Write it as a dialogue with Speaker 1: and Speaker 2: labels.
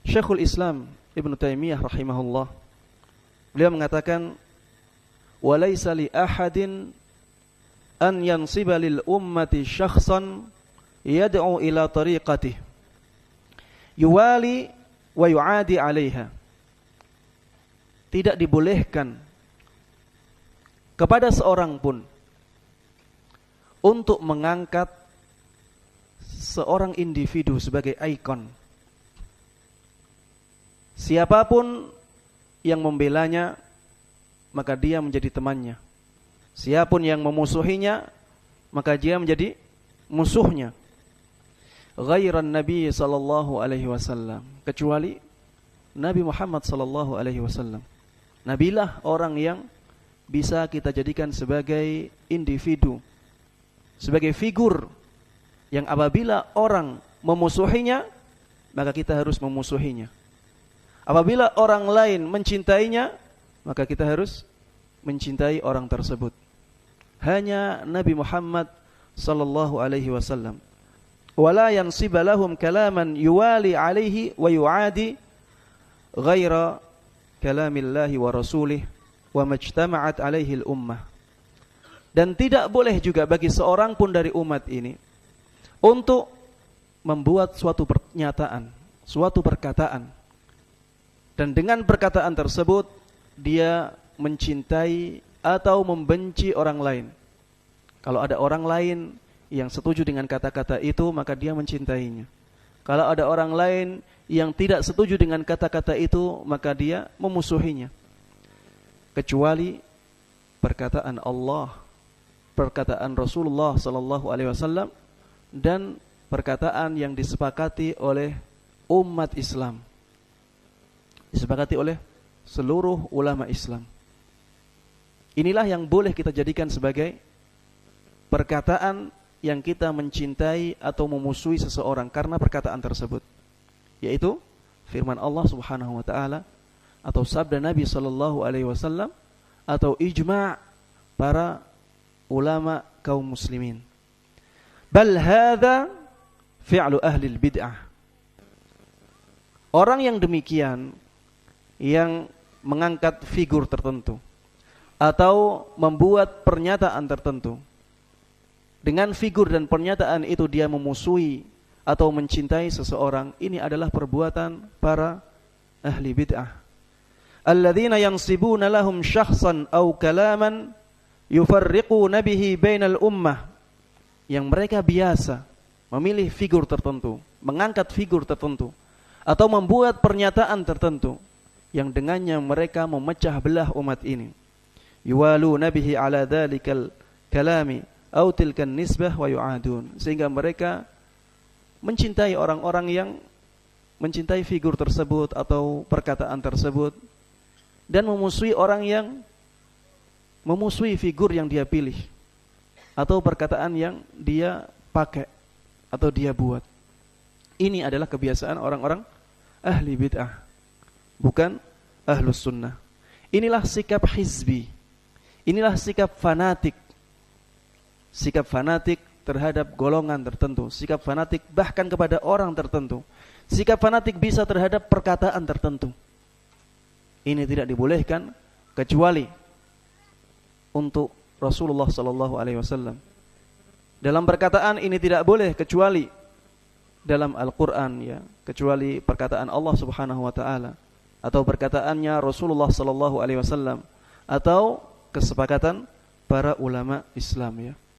Speaker 1: Syekhul Islam Ibnu Taimiyah rahimahullah, beliau mengatakan, "Walaysa li ahadin an yansiba lil ummati syakhsan yad'u ila tariqatihi yuwali wa yu'adi 'alaiha." Tidak dibolehkan kepada seorang pun untuk mengangkat seorang individu sebagai ikon. Siapapun yang membelanya, maka dia menjadi temannya. Siapapun yang memusuhinya, maka dia menjadi musuhnya. Ghairan Nabi sallallahu alaihi wasallam, kecuali Nabi Muhammad sallallahu alaihi wasallam. Nabilah orang yang bisa kita jadikan sebagai individu, sebagai figur yang apabila orang memusuhinya, maka kita harus memusuhinya. Apabila orang lain mencintainya, maka kita harus mencintai orang tersebut. Hanya Nabi Muhammad sallallahu alaihi wasallam. Wala yansiba lahum kalaman yuwali alaihi wa yu'adi ghaira kalamillahi wa rasulih wa majtama'at alaihi al-ummah. Dan tidak boleh juga bagi seorang pun dari umat ini untuk membuat suatu pernyataan, suatu perkataan, dan dengan perkataan tersebut dia mencintai atau membenci orang lain. Kalau ada orang lain yang setuju dengan kata-kata itu, maka dia mencintainya. Kalau ada orang lain yang tidak setuju dengan kata-kata itu, maka dia memusuhinya. Kecuali perkataan Allah, perkataan Rasulullah sallallahu alaihi wasallam, dan perkataan yang disepakati oleh umat Islam, disepakati oleh seluruh ulama Islam. Inilah yang boleh kita jadikan sebagai perkataan yang kita mencintai atau memusuhi seseorang karena perkataan tersebut, yaitu firman Allah Subhanahu wa taala, atau sabda Nabi sallallahu alaihi wasallam, atau ijma' para ulama kaum muslimin. Bal hadza fi'lu ahli bid'ah. Orang yang demikian, yang mengangkat figur tertentu atau membuat pernyataan tertentu, dengan figur dan pernyataan itu dia memusuhi atau mencintai seseorang, ini adalah perbuatan para ahli bid'ah. Alladzina yansibuna lahum syakhsan aw kalaman yufarriquna bihi bainal ummah, yang mereka biasa memilih figur tertentu, mengangkat figur tertentu, atau membuat pernyataan tertentu yang dengannya mereka memecah belah umat ini. Yuwaluna bihi ala dzalikal kalami aw tilkan nisbah wa yu'adun, sehingga mereka mencintai orang-orang yang mencintai figur tersebut atau perkataan tersebut, dan memusuhi orang yang memusuhi figur yang dia pilih atau perkataan yang dia pakai atau dia buat. Ini adalah kebiasaan orang-orang ahli bid'ah, bukan ahlus sunnah. Inilah sikap hizbi, inilah sikap fanatik. Sikap fanatik terhadap golongan tertentu, sikap fanatik bahkan kepada orang tertentu, sikap fanatik bisa terhadap perkataan tertentu. Ini tidak dibolehkan kecuali untuk Rasulullah sallallahu alaihi wasallam. Dalam perkataan ini tidak boleh kecuali dalam Al-Qur'an, ya, kecuali perkataan Allah Subhanahu wa taala atau perkataannya Rasulullah sallallahu alaihi wasallam atau kesepakatan para ulama Islam, ya.